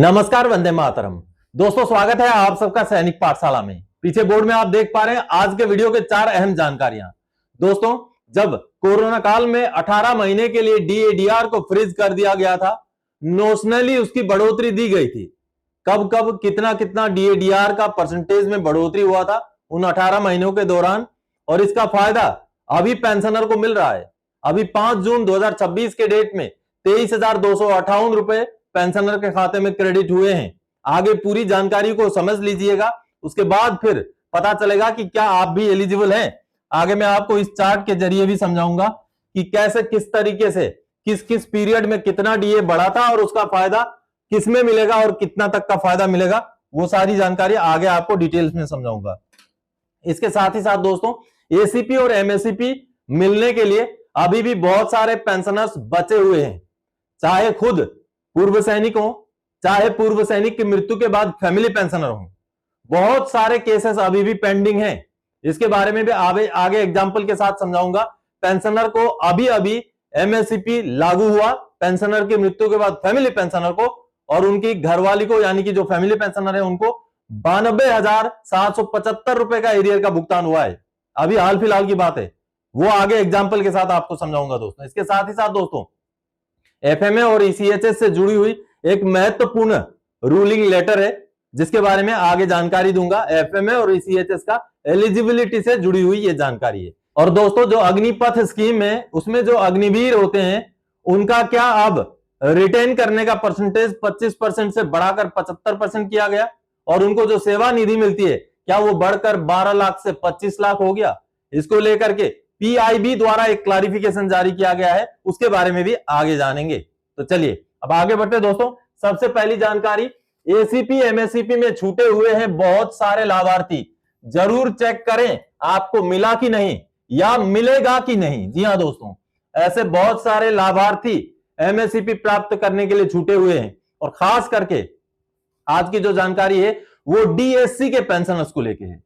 नमस्कार, वंदे मातरम। दोस्तों, स्वागत है आप सबका सैनिक पाठशाला में। पीछे बोर्ड में आप देख पा रहे हैं आज के वीडियो के 4 अहम जानकारियां। दोस्तों, जब कोरोना काल में 18 महीने के लिए डीएडीआर को फ्रीज कर दिया गया था, नोशनली उसकी बढ़ोतरी दी गई थी। कब कब कितना कितना डीएडीआर का परसेंटेज में बढ़ोतरी हुआ था उन 18 महीनों के दौरान, और इसका फायदा अभी पेंशनर को मिल रहा है। अभी 5 जून 2026 के डेट में 23,258 रुपए पेंशनर के खाते में क्रेडिट हुए हैं। आगे पूरी जानकारी को समझ लीजिएगा, उसके बाद फिर पता चलेगा कि क्या आप भी एलिजिबल हैं। आगे मैं आपको इस चार्ट के जरिए भी समझाऊंगा कि कैसे, किस तरीके से, किस किस पीरियड में कितना डीए बढ़ा था और उसका फायदा किस में मिलेगा और कितना तक का फायदा मिलेगा, वो सारी जानकारी आगे आपको डिटेल्स में समझाऊंगा। इसके साथ ही साथ दोस्तों, एसीपी और एमएससीपी मिलने के लिए अभी भी बहुत सारे पेंशनर्स बचे हुए हैं, चाहे खुद पूर्व सैनिक हो, चाहे पूर्व सैनिक की मृत्यु के बाद फैमिली पेंशनर हो। बहुत सारे केसेस अभी भी पेंडिंग हैं। इसके बारे में भी आगे एग्जांपल के साथ समझाऊंगा। पेंशनर को अभी अभी एमएससीपी लागू हुआ, पेंशनर की मृत्यु के बाद फैमिली पेंशनर को और उनकी घरवाली को, यानी कि जो फैमिली पेंशनर है उनको 92,775 रुपए का एरियर का भुगतान हुआ है। अभी हाल फिलहाल की बात है, वो आगे एग्जाम्पल के साथ आपको समझाऊंगा दोस्तों। इसके साथ ही साथ दोस्तों, एफएमए और ईसीएचएस से जुड़ी हुई एक महत्वपूर्ण रूलिंग लेटर है, जिसके बारे में आगे जानकारी दूंगा। एफएमए और ईसीएचएस का एलिजिबिलिटी से जुड़ी हुई ये जानकारी है। और दोस्तों, जो अग्निपथ स्कीम है उसमें जो अग्निवीर होते हैं उनका क्या अब रिटेन करने का परसेंटेज 25% से बढ़ाकर 75% किया गया, और उनको जो सेवा निधि मिलती है क्या वो बढ़कर 12 लाख से 25 लाख हो गया। इसको लेकर के पीआईबी द्वारा एक क्लैरिफिकेशन जारी किया गया है, उसके बारे में भी आगे जानेंगे। तो चलिए अब आगे बढ़ते दोस्तों। सबसे पहली जानकारी, एसीपी एमएससीपी में छूटे हुए हैं बहुत सारे लाभार्थी। जरूर चेक करें आपको मिला कि नहीं या मिलेगा कि नहीं। जी हां दोस्तों, ऐसे बहुत सारे लाभार्थी एमएससीपी प्राप्त करने के लिए छूटे हुए हैं, और खास करके आज की जो जानकारी है वो डीएससी के पेंशनर्स को लेके है।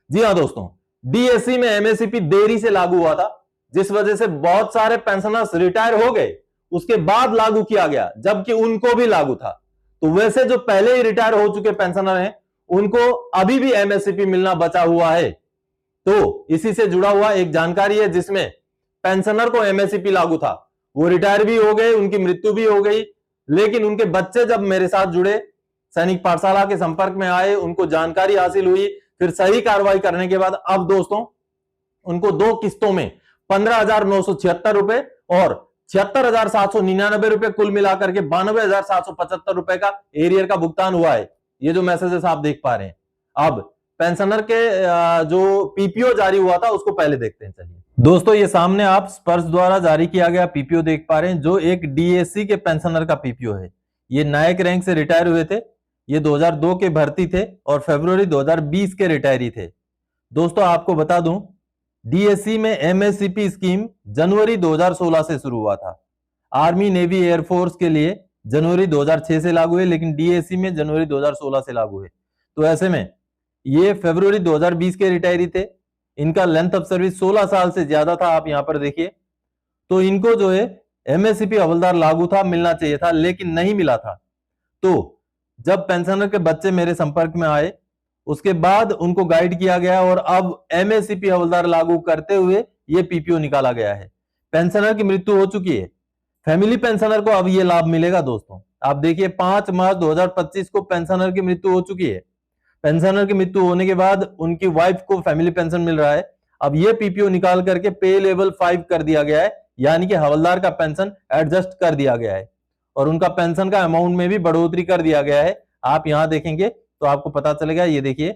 जी हां दोस्तों, डीएससी में एमएससीपी देरी से लागू हुआ था, जिस वजह से बहुत सारे पेंशनर्स रिटायर हो गए, उसके बाद लागू किया गया, जबकि उनको भी लागू था। तो वैसे जो पहले ही रिटायर हो चुके पेंशनर हैं उनको अभी भी एमएससीपी मिलना बचा हुआ है। तो इसी से जुड़ा हुआ एक जानकारी है जिसमें पेंशनर को एमएससीपी लागू था, वो रिटायर भी हो गए, उनकी मृत्यु भी हो गई, लेकिन उनके बच्चे जब मेरे साथ जुड़े, सैनिक पाठशाला के संपर्क में आए, उनको जानकारी हासिल हुई, फिर सही कार्रवाई करने के बाद अब दोस्तों उनको 2 किस्तों में 15,976 रुपए और 76,799 रुपए, कुल मिलाकर के 92,775 रुपए का एरियर का भुगतान हुआ है। ये जो मैसेजेस आप देख पा रहे हैं। अब पेंशनर के जो पीपीओ जारी हुआ था उसको पहले देखते हैं। चलिए दोस्तों, ये सामने आप स्पर्श द्वारा जारी किया गया पीपीओ देख पा रहे हैं, जो एक डीएससी के पेंशनर का पीपीओ है। ये नायक रैंक से रिटायर हुए थे, ये 2002 के भर्ती थे और फरवरी 2020 के रिटायरी थे। दोस्तों आपको बता दूं, डीएससी में एमएससीपी स्कीम जनवरी 2016 से शुरू हुआ था। आर्मी, नेवी, एयरफोर्स के लिए जनवरी 2006 से लागू है, लेकिन डीएससी में जनवरी 2016 से लागू है। तो ऐसे में ये फरवरी 2020 के रिटायरी थे, इनका लेंथ ऑफ सर्विस 16 साल से ज्यादा था। आप यहां पर देखिए, तो इनको जो है एमएससीपी हवलदार लागू था, मिलना चाहिए था, लेकिन नहीं मिला था। तो जब पेंशनर के बच्चे मेरे संपर्क में आए, उसके बाद उनको गाइड किया गया और अब एमएससीपी हवलदार लागू करते हुए ये पीपीओ निकाला गया है। पेंशनर की मृत्यु हो चुकी है, फैमिली पेंशनर को अब ये लाभ मिलेगा। दोस्तों आप देखिए, 5 मार्च 2025 को पेंशनर की मृत्यु हो चुकी है। पेंशनर की मृत्यु होने के बाद उनकी वाइफ को फैमिली पेंशन मिल रहा है। अब ये पीपीओ निकाल करके पे लेवल 5 कर दिया गया है, यानी कि हवलदार का पेंशन एडजस्ट कर दिया गया है और उनका पेंशन का अमाउंट में भी बढ़ोतरी कर दिया गया है। आप यहां देखेंगे तो आपको पता चलेगा। ये देखिए,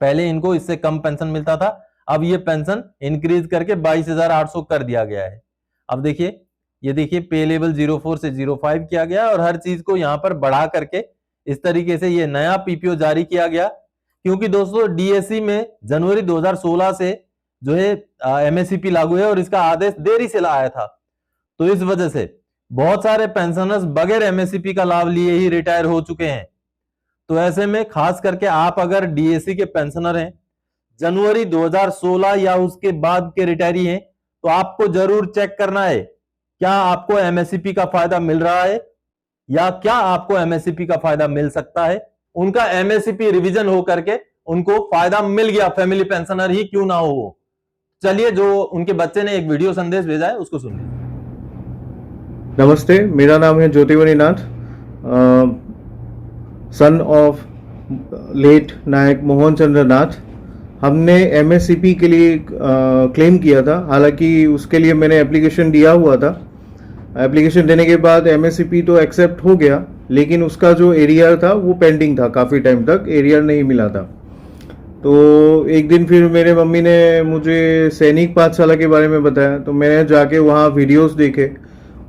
पहले इनको इससे कम पेंशन मिलता था, अब ये पेंशन इंक्रीज करके 22,800 कर दिया गया है। अब देखिए, ये देखिए, पे लेवल 04 से 05 किया गया और हर चीज को यहां पर बढ़ा करके इस तरीके से ये नया पीपीओ जारी किया गया। क्योंकि दोस्तों डीएससी में जनवरी 2016 से जो है एमएससीपी लागू है और इसका आदेश देरी से आया था, तो इस वजह से बहुत सारे पेंशनर्स बगैर एमएससीपी का लाभ लिए ही रिटायर हो चुके हैं। तो ऐसे में खास करके आप अगर डीएससी के पेंशनर हैं, जनवरी 2016 या उसके बाद के रिटायरी हैं, तो आपको जरूर चेक करना है क्या आपको एमएससीपी का फायदा मिल रहा है या क्या आपको एमएससीपी का फायदा मिल सकता है। उनका एमएससीपी रिवीजन हो करके उनको फायदा मिल गया, फैमिली पेंशनर ही क्यों ना हो वो। चलिए, जो उनके बच्चे ने एक वीडियो संदेश भेजा है उसको सुनिए। नमस्ते, मेरा नाम है ज्योतिमणि नाथ, सन ऑफ लेट नायक मोहन चंद्र नाथ। हमने एमएससीपी के लिए क्लेम किया था, हालांकि उसके लिए मैंने एप्लीकेशन दिया हुआ था। एप्लीकेशन देने के बाद एमएससीपी तो एक्सेप्ट हो गया, लेकिन उसका जो एरियर था वो पेंडिंग था, काफ़ी टाइम तक एरियर नहीं मिला था। तो एक दिन फिर मेरे मम्मी ने मुझे सैनिक पाठशाला के बारे में बताया, तो मैंने जाके वहाँ वीडियोस देखे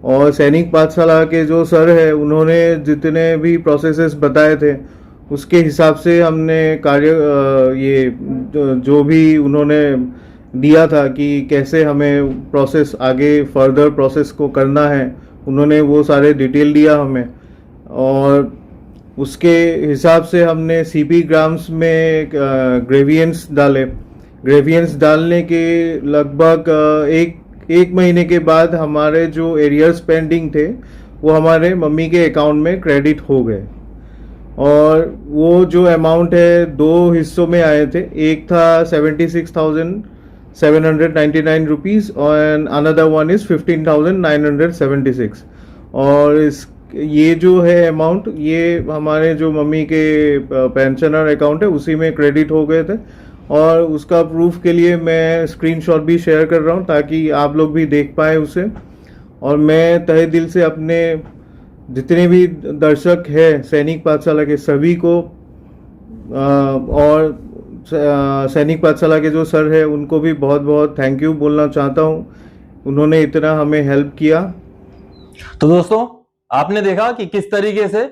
और सैनिक पाठशाला के जो सर है उन्होंने जितने भी प्रोसेसेस बताए थे उसके हिसाब से हमने कार्य ये जो भी उन्होंने दिया था कि कैसे हमें प्रोसेस आगे फर्दर प्रोसेस को करना है, उन्होंने वो सारे डिटेल दिया हमें। और उसके हिसाब से हमने सीपी ग्राम्स में ग्रेवियंस डाले। ग्रेवियंस डालने के लगभग एक महीने के बाद हमारे जो एरियर्स पेंडिंग थे वो हमारे मम्मी के अकाउंट में क्रेडिट हो गए। और वो जो अमाउंट है दो हिस्सों में आए थे, एक था 76,799 रुपीज़ और अनदर वन इज़ 15,976। और ये जो है अमाउंट, ये हमारे जो मम्मी के पेंशनर अकाउंट है उसी में क्रेडिट हो गए थे। और उसका प्रूफ के लिए मैं स्क्रीनशॉट भी शेयर कर रहा हूँ ताकि आप लोग भी देख पाए उसे। और मैं तहे दिल से अपने जितने भी दर्शक हैं सैनिक पाठशाला के सभी को और सैनिक पाठशाला के जो सर हैं उनको भी बहुत बहुत थैंक यू बोलना चाहता हूँ, उन्होंने इतना हमें हेल्प किया। तो दोस्तों, आपने देखा कि किस तरीके से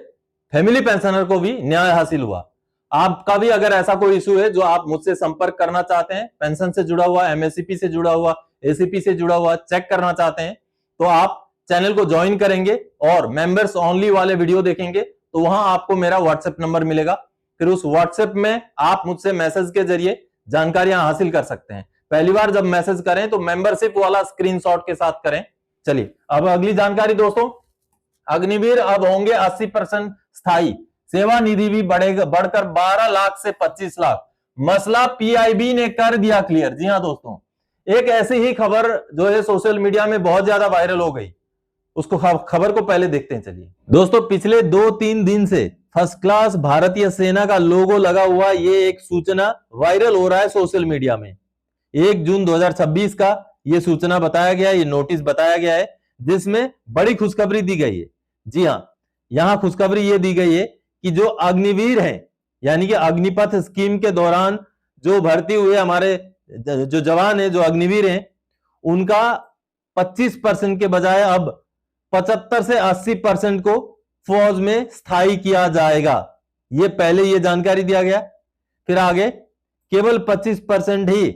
फैमिली पेंशनर को भी न्याय हासिल हुआ। आपका भी अगर ऐसा कोई इशू है जो आप मुझसे संपर्क करना चाहते हैं, पेंशन से जुड़ा हुआ, एमएससीपी से जुड़ा हुआ, एसीपी से जुड़ा हुआ, चेक करना चाहते हैं, तो आप चैनल को ज्वाइन करेंगे और मेंबर्स ओनली वाले वीडियो देखेंगे, तो वहां आपको मेरा व्हाट्सएप नंबर मिलेगा। फिर उस व्हाट्सएप में आप मुझसे मैसेज के जरिए जानकारियां हासिल कर सकते हैं। पहली बार जब मैसेज करें तो मेंबरशिप वाला स्क्रीनशॉट के साथ करें। चलिए, अब अगली जानकारी दोस्तों, अग्निवीर अब होंगे 80% स्थायी, सेवा निधि भी बढ़ेगा, बढ़कर 12 लाख से 25 लाख। मसला पीआईबी ने कर दिया क्लियर। जी हां दोस्तों, एक ऐसी ही खबर जो है सोशल मीडिया में बहुत ज्यादा वायरल हो गई, उसको खबर को पहले देखते हैं। चलिए दोस्तों, पिछले 2-3 दिन से फर्स्ट क्लास भारतीय सेना का लोगो लगा हुआ ये एक सूचना वायरल हो रहा है सोशल मीडिया में। 1 जून 2026 का ये सूचना बताया गया, ये नोटिस बताया गया है, जिसमें बड़ी खुशखबरी दी गई है। जी हां, यहां खुशखबरी ये दी गई है कि जो अग्निवीर हैं, यानी कि अग्निपथ स्कीम के दौरान जो भर्ती हुए हमारे जो जवान है, जो अग्निवीर हैं, उनका 25% के बजाय अब 75 से 80% को फौज में स्थायी किया जाएगा। ये पहले ये जानकारी दिया गया। फिर आगे केवल 25% ही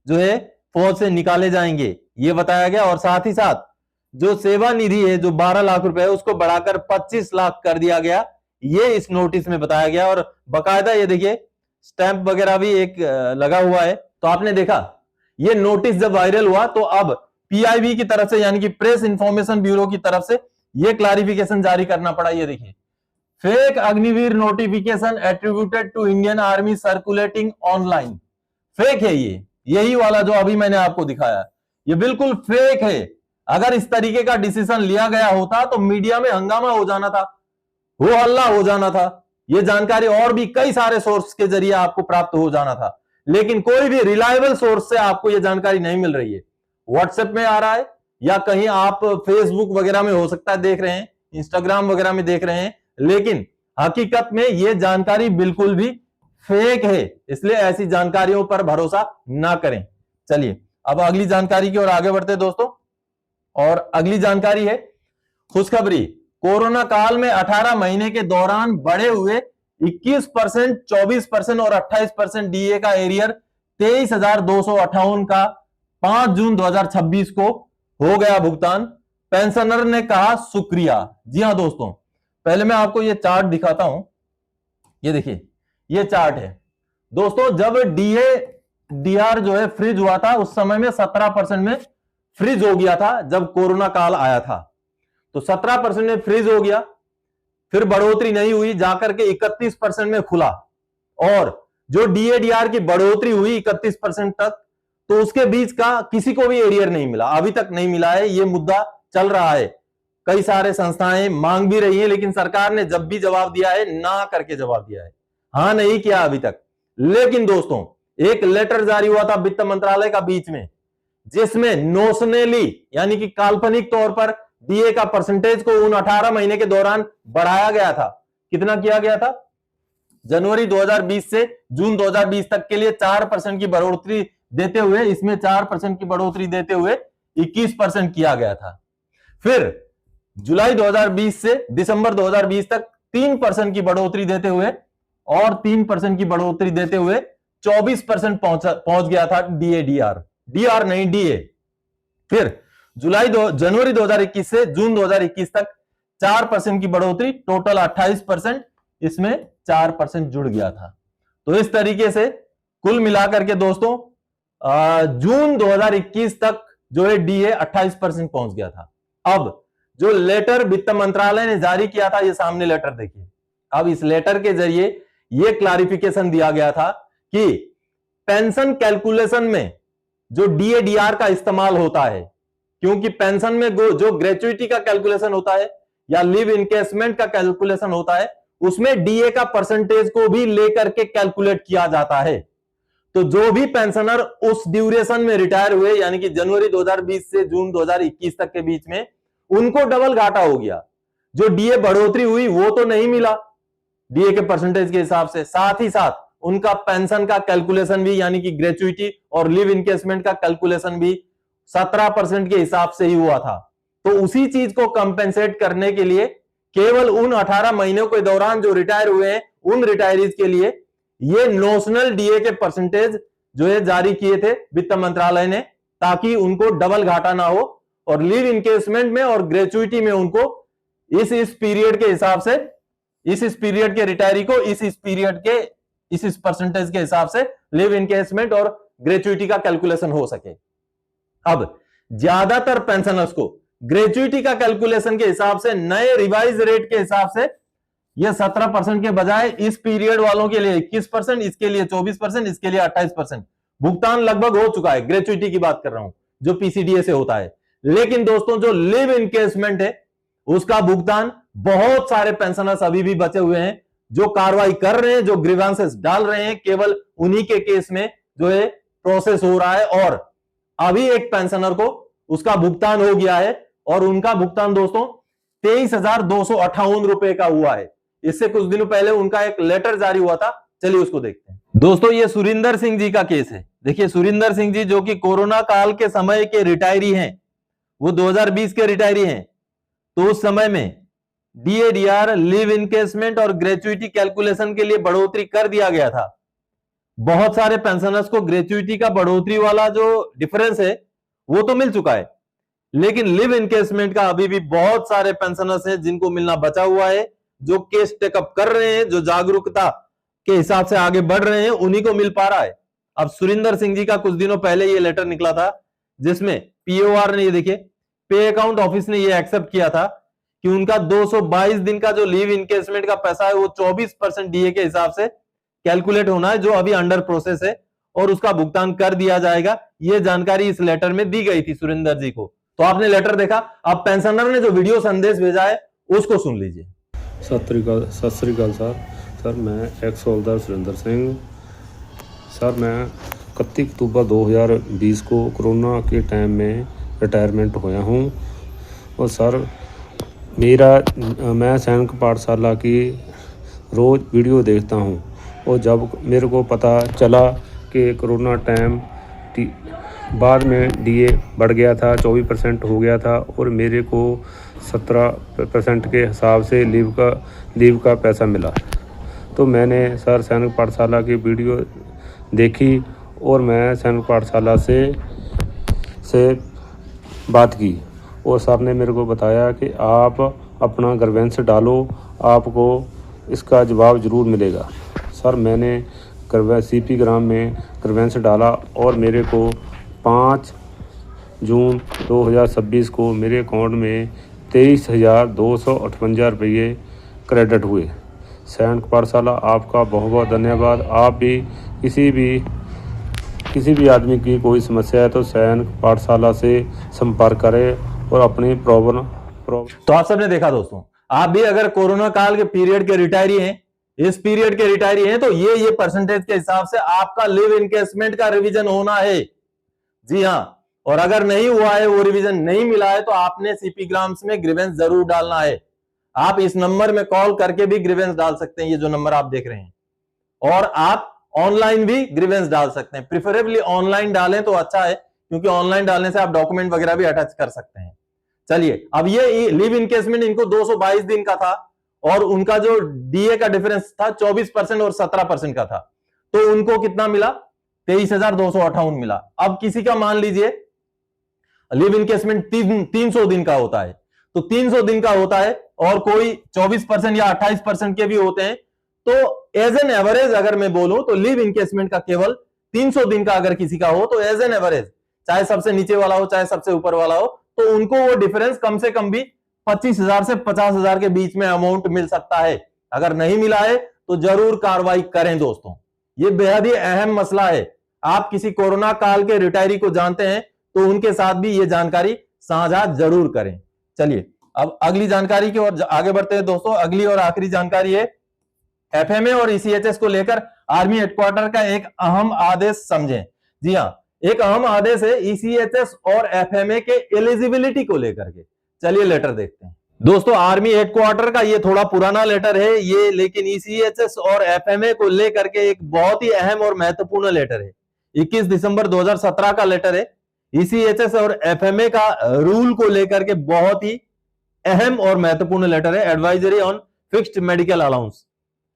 जो है फौज से निकाले जाएंगे, ये बताया गया। और साथ ही साथ जो सेवा निधि है, जो 12 लाख रुपए है, उसको बढ़ाकर 25 लाख कर दिया गया, ये इस नोटिस में बताया गया। और बकायदा ये देखिए स्टैंप वगैरह भी एक लगा हुआ है। तो आपने देखा, ये नोटिस जब वायरल हुआ तो अब पीआईबी की तरफ से, यानी कि प्रेस इंफॉर्मेशन ब्यूरो की तरफ से ये क्लैरिफिकेशन जारी करना पड़ा। ये देखिए, fake Agniveer notification attributed to Indian army circulating online. Fake है ये, यही वाला जो अभी मैंने आपको दिखाया, ये बिल्कुल फेक है। अगर इस तरीके का डिसीजन लिया गया होता तो मीडिया में हंगामा हो जाना था, हो हल्ला हो जाना था, ये जानकारी और भी कई सारे सोर्स के जरिए आपको प्राप्त हो जाना था। लेकिन कोई भी रिलायबल सोर्स से आपको यह जानकारी नहीं मिल रही है। व्हाट्सएप में आ रहा है या कहीं आप फेसबुक वगैरह में हो सकता है देख रहे हैं, इंस्टाग्राम वगैरह में देख रहे हैं, लेकिन हकीकत में यह जानकारी बिल्कुल भी फेक है। इसलिए ऐसी जानकारियों पर भरोसा ना करें। चलिए अब अगली जानकारी की ओर आगे बढ़ते हैं दोस्तों। और अगली जानकारी है खुशखबरी। कोरोना काल में 18 महीने के दौरान बढ़े हुए 21%, 24% और 28% डीए का एरियर 23,258 का 5 जून 2026 को हो गया भुगतान। पेंशनर ने कहा शुक्रिया। जी हां दोस्तों, पहले मैं आपको यह चार्ट दिखाता हूं। ये देखिए, ये चार्ट है दोस्तों। जब डीआर जो है फ्रीज हुआ था, उस समय में 17% में फ्रीज हो गया था। जब कोरोना काल आया था तो 17% में फ्रीज हो गया। फिर बढ़ोतरी नहीं हुई, जाकर के 31% में खुला। और जो डीएडीआर की बढ़ोतरी हुई 31% तक, तो उसके बीच का किसी को भी एरियर नहीं मिला, अभी तक नहीं मिला है। ये मुद्दा चल रहा है, कई सारे संस्थाएं मांग भी रही हैं, लेकिन सरकार ने जब भी जवाब दिया है ना करके जवाब दिया है, हाँ नहीं किया अभी तक। लेकिन दोस्तों एक लेटर जारी हुआ था वित्त मंत्रालय का बीच में, जिसमें नोशनली यानी कि काल्पनिक तौर पर डीए का परसेंटेज को उन 18 महीने के दौरान बढ़ाया गया था। कितना किया गया था? जनवरी 2020 से जून 2020 तक के लिए 4% की बढ़ोतरी देते हुए, इसमें 4% की बढ़ोतरी देते हुए 21% किया गया था। फिर जुलाई 2020 से दिसंबर 2020 तक 3% की बढ़ोतरी देते हुए और 3% की बढ़ोतरी देते हुए 24% पहुंच गया था डीएडीआर, डीआर नहीं डीए। फिर जनवरी 2021 से जून 2021 तक 4% की बढ़ोतरी, टोटल 28%, इसमें 4% जुड़ गया था। तो इस तरीके से कुल मिलाकर के दोस्तों जून 2021 तक जो है डीए 28% पहुंच गया था। अब जो लेटर वित्त मंत्रालय ने जारी किया था, ये सामने लेटर देखिए। अब इस लेटर के जरिए ये क्लैरिफिकेशन दिया गया था कि पेंशन कैलकुलेशन में जो डीएडीआर का इस्तेमाल होता है, क्योंकि पेंशन में जो ग्रेच्युइटी का कैलकुलेशन होता है या लिव इनकेसमेंट का कैलकुलेशन होता है, उसमें डीए का परसेंटेज को भी लेकर के कैलकुलेट किया जाता है। तो जो भी पेंशनर उस ड्यूरेशन में रिटायर हुए, यानी कि जनवरी 2020 से जून 2021 तक के बीच में, उनको डबल घाटा हो गया। जो डीए बढ़ोतरी हुई वो तो नहीं मिला डीए के परसेंटेज के हिसाब से, साथ ही साथ उनका पेंशन का कैलकुलेशन भी, यानी कि ग्रेच्युइटी और लिव इनकेसमेंट का कैलकुलेशन भी 17% के हिसाब से ही हुआ था। तो उसी चीज को कंपेंसेट करने के लिए केवल उन 18 महीनों के दौरान जो रिटायर हुए हैं, उन रिटायरीज के लिए ये नोशनल डीए के परसेंटेज जो है जारी किए थे वित्त मंत्रालय ने, ताकि उनको डबल घाटा ना हो और लिव इनकेसमेंट में और ग्रेच्युइटी में उनको इस पीरियड के हिसाब से, इस पीरियड के रिटायरी को इस पीरियड के इस परसेंटेज के हिसाब से लिव इनकेसमेंट और ग्रेच्युइटी का कैलकुलेशन हो सके। अब ज्यादातर पेंशनर्स को ग्रेच्युइटी का कैलकुलेशन के हिसाब से, नए रिवाइज रेट के हिसाब से, यह 17% के बजाय इस पीरियड वालों के लिए 21%, इसके लिए 24%, इसके लिए 28% भुगतान लगभग हो चुका है। ग्रेच्युइटी की बात कर रहा हूं जो पीसीडीए से होता है। लेकिन दोस्तों जो लिव इनकेसमेंट है उसका भुगतान बहुत सारे पेंशनर्स अभी भी बचे हुए हैं, जो कार्रवाई कर रहे हैं, जो ग्रीवांसेस डाल रहे हैं, केवल उन्हीं के केस में जो है प्रोसेस हो रहा है। और अभी एक पेंशनर को उसका भुगतान हो गया है और उनका भुगतान दोस्तों 23,258 रुपए का हुआ है। इससे कुछ दिनों पहले उनका एक लेटर जारी हुआ था, चलिए उसको देखते हैं। दोस्तों ये सुरिंदर सिंह जी का केस है। देखिए सुरिंदर सिंह जी जो कि कोरोना काल के समय के रिटायरी हैं, वो 2020 के रिटायरी हैं। तो उस समय में डीएडीआर, लिव इनकेसमेंट और ग्रेच्युइटी कैलकुलेशन के लिए बढ़ोतरी कर दिया गया था। बहुत सारे पेंशनर्स को ग्रेच्युइटी का बढ़ोतरी वाला जो डिफरेंस है वो तो मिल चुका है, लेकिन लिव इनकेसमेंट का अभी भी बहुत सारे पेंशनर्स हैं जिनको मिलना बचा हुआ है। जो केस टेकअप कर रहे हैं, जो जागरूकता के हिसाब से आगे बढ़ रहे हैं, उन्हीं को मिल पा रहा है। अब सुरिंदर सिंह जी का कुछ दिनों पहले ये लेटर निकला था, जिसमें पीओआर ने, ये देखिए पे अकाउंट ऑफिस ने ये एक्सेप्ट किया था कि उनका 222 दिन का जो लीव इनकेसमेंट का पैसा है वो 24% डीए के हिसाब से कैलकुलेट होना है, जो अभी अंडर प्रोसेस है, और उसका भुगतान कर दिया जाएगा। ये जानकारी इस लेटर में दी गई थी सुरिंदर जी को। तो आपने लेटर देखा, अब पेंशनर ने जो वीडियो संदेश भेजा है उसको सुन लीजिए। सत श्री अकाल सर, मैं एक्स हवलदार सुरिंदर सिंह। सर मैं 31 अक्टूबर 2020 को कोरोना के टाइम में रिटायरमेंट होया हूँ। और सर मैं सैनिक पाठशाला की रोज़ वीडियो देखता हूँ, और जब मेरे को पता चला कि कोरोना टाइम बाद में डीए बढ़ गया था, 24% हो गया था, और मेरे को 17% के हिसाब से लीव का पैसा मिला। तो मैंने सर सैनिक पाठशाला की वीडियो देखी और मैं सैनिक पाठशाला से बात की, और सर ने मेरे को बताया कि आप अपना ग्रीवेंस डालो, आपको इसका जवाब ज़रूर मिलेगा। सर मैंने सीपी ग्राम में ग्रीवेंस डाला और मेरे को 5 जून 2026 को मेरे अकाउंट में 23,258 रुपये क्रेडिट हुए। सैनिक पाठशाला आपका बहुत बहुत धन्यवाद। आप भी किसी भी आदमी की कोई समस्या है तो सैनिक पाठशाला से संपर्क करें और अपनी प्रॉब्लम। तो आप सबने देखा दोस्तों, आप भी अगर कोरोना काल के पीरियड के रिटायरी हैं, इस पीरियड के रिटायरी हैं, तो ये परसेंटेज के हिसाब से आपका लिव इनकेसमेंट का रिवीजन होना है। जी हां, और अगर नहीं हुआ है, वो रिवीजन नहीं मिला है, तो आपने सीपी ग्राम्स में ग्रीवेंस जरूर डालना है। आप इस नंबर में कॉल करके भी ग्रीवेंस डाल सकते हैं, ये जो नंबर आप देख रहे हैं, और आप ऑनलाइन भी ग्रीवेंस डाल सकते हैं। प्रिफरेबली ऑनलाइन डालें तो अच्छा है, क्योंकि ऑनलाइन डालने से आप डॉक्यूमेंट वगैरह भी अटैच कर सकते हैं। चलिए, अब ये लिव इनकेसमेंट इनको 222 दिन का था, और उनका जो डीए का डिफरेंस था 24% और 17% का था, तो उनको कितना मिला? 23,258 मिला। अब किसी का मान लीजिए लिव इनकेसमेंट 300 दिन का होता है, तो 300 दिन का होता है, और कोई 24% या 28% के भी होते हैं, तो एज एन एवरेज अगर मैं बोलूं तो लिव इनकेसमेंट का केवल 300 दिन का अगर किसी का हो, तो एज एन एवरेज, चाहे सबसे नीचे वाला हो चाहे सबसे ऊपर वाला हो, तो उनको वो डिफरेंस कम से कम भी 25,000 से 50,000 के बीच में अमाउंट मिल सकता है। अगर नहीं मिला है तो जरूर कार्रवाई करें दोस्तों, ये बेहद ही अहम मसला है। आप किसी कोरोना काल के रिटायरी को जानते हैं तो उनके साथ भी ये जानकारी साझा जरूर करें। चलिए, अब अगली जानकारी की ओर आगे बढ़ते हैं दोस्तों। अगली और आखिरी जानकारी है एफएमए और ईसीएचएस को लेकर आर्मी हेडक्वार्टर का एक अहम आदेश समझें। जी हां, एक अहम आदेश है ईसीएचएस और एफएमए के एलिजिबिलिटी को लेकर के। चलिए लेटर देखते हैं दोस्तों। आर्मी हेडक्वार्टर का ये थोड़ा पुराना लेटर है ये, लेकिन ईसीएचएस और एफएमए को लेकर के एक बहुत ही अहम और महत्वपूर्ण लेटर है। 21 दिसंबर 2017 का लेटर है। ईसीएचएस और एफएमए का रूल को लेकर के बहुत ही अहम और महत्वपूर्ण लेटर है। Advisory on fixed medical allowance.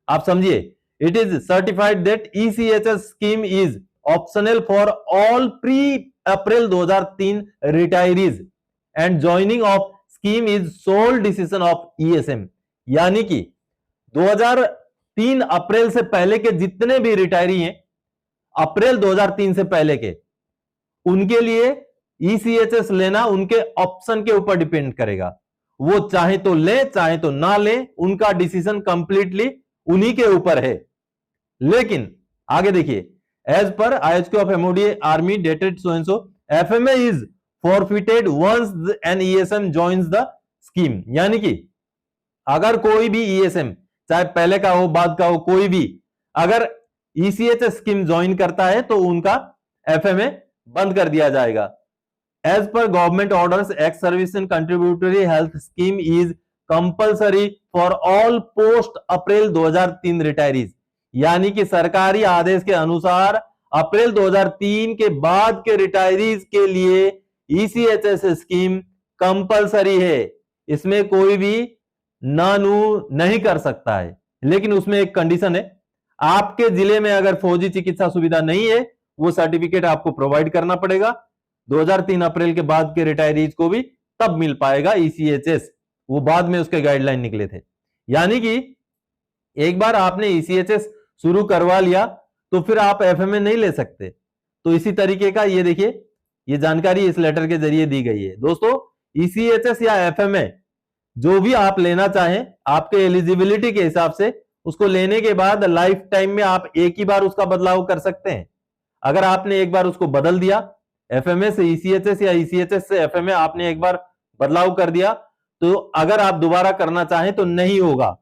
आप समझिए, it is certified that ECHS scheme is optional for all pre April 2003 retirees and joining of scheme is sole decision of ESM. यानी कि 2003 अप्रैल से पहले के जितने भी रिटायरी हैं, अप्रैल 2003 से पहले के, उनके लिए ईसीएचएस लेना उनके ऑप्शन के ऊपर डिपेंड करेगा। वो चाहे तो ले चाहे तो ना ले, उनका डिसीजन कंप्लीटली उन्हीं के ऊपर है। लेकिन आगे देखिए, as per IHQ of MODA army dated so and so, FMA is forfeited once an ESM joins the scheme. यानी कि अगर कोई भी ईएसएम, चाहे पहले का हो बाद का हो, कोई भी अगर ईसीएचएस स्कीम ज्वाइन करता है तो उनका एफएमए बंद कर दिया जाएगा। एज पर government orders, ex service and contributory health scheme is compulsory for all post April 2003 retirees. यानी कि सरकारी आदेश के अनुसार अप्रैल 2003 के बाद के रिटायरीज के लिए ईसीएचएस स्कीम कंपल्सरी है। इसमें कोई भी नानू नहीं कर सकता है। लेकिन उसमें एक कंडीशन है, आपके जिले में अगर फौजी चिकित्सा सुविधा नहीं है, वो सर्टिफिकेट आपको प्रोवाइड करना पड़ेगा। 2003 अप्रैल के बाद के रिटायरीज को भी तब मिल पाएगा ईसीएचएस, वो बाद में उसके गाइडलाइन निकले थे। यानी कि एक बार आपने ईसीएचएस शुरू करवा लिया तो फिर आप एफएमए नहीं ले सकते। तो इसी तरीके का ये देखिए, ये जानकारी इस लेटर के जरिए दी गई है दोस्तों। ईसीएचएस या एफएमए जो भी आप लेना चाहें, आपके एलिजिबिलिटी के हिसाब से उसको लेने के बाद लाइफ टाइम में आप एक ही बार उसका बदलाव कर सकते हैं। अगर आपने एक बार उसको बदल दिया, एफएमए से ईसीएचएस या ईसीएचएस से एफएमए आपने एक बार बदलाव कर दिया, तो अगर आप दोबारा करना चाहें तो नहीं होगा।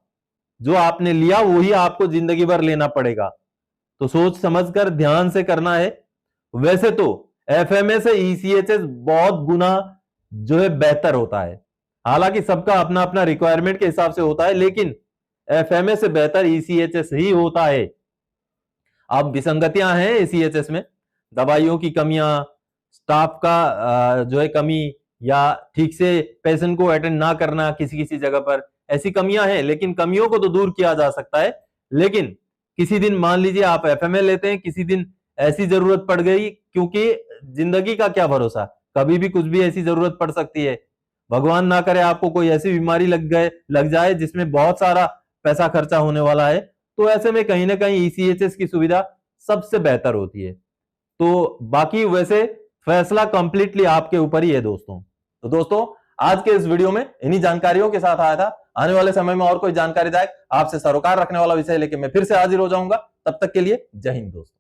जो आपने लिया वही आपको जिंदगी भर लेना पड़ेगा। तो सोच समझकर ध्यान से करना है। वैसे तो एफएमए से ईसीएचएस बहुत गुना जो है बेहतर होता है। हालांकि सबका अपना अपना रिक्वायरमेंट के हिसाब से होता है, लेकिन एफएमए से बेहतर ईसीएचएस ही होता है। अब विसंगतियां हैं ईसीएचएस में, दवाइयों की कमियां, स्टाफ का जो है कमी, या ठीक से पेशेंट को अटेंड ना करना किसी किसी जगह पर, ऐसी कमियां हैं। लेकिन कमियों को तो दूर किया जा सकता है। लेकिन किसी दिन मान लीजिए आप एफएमए लेते हैं, किसी दिन ऐसी जरूरत पड़ गई, क्योंकि जिंदगी का क्या भरोसा, कभी भी कुछ भी ऐसी जरूरत पड़ सकती है। भगवान ना करे आपको कोई ऐसी बीमारी लग जाए जिसमें बहुत सारा पैसा खर्चा होने वाला है, तो ऐसे में कहीं ना कहीं ईसीएचएस की सुविधा सबसे बेहतर होती है। तो बाकी वैसे फैसला कंप्लीटली आपके ऊपर ही है दोस्तों। तो दोस्तों, आज के इस वीडियो में इन्हीं जानकारियों के साथ आया था। आने वाले समय में और कोई जानकारीदायक आपसे सरोकार रखने वाला विषय लेके मैं फिर से हाजिर हो जाऊंगा। तब तक के लिए जय हिंद दोस्तों।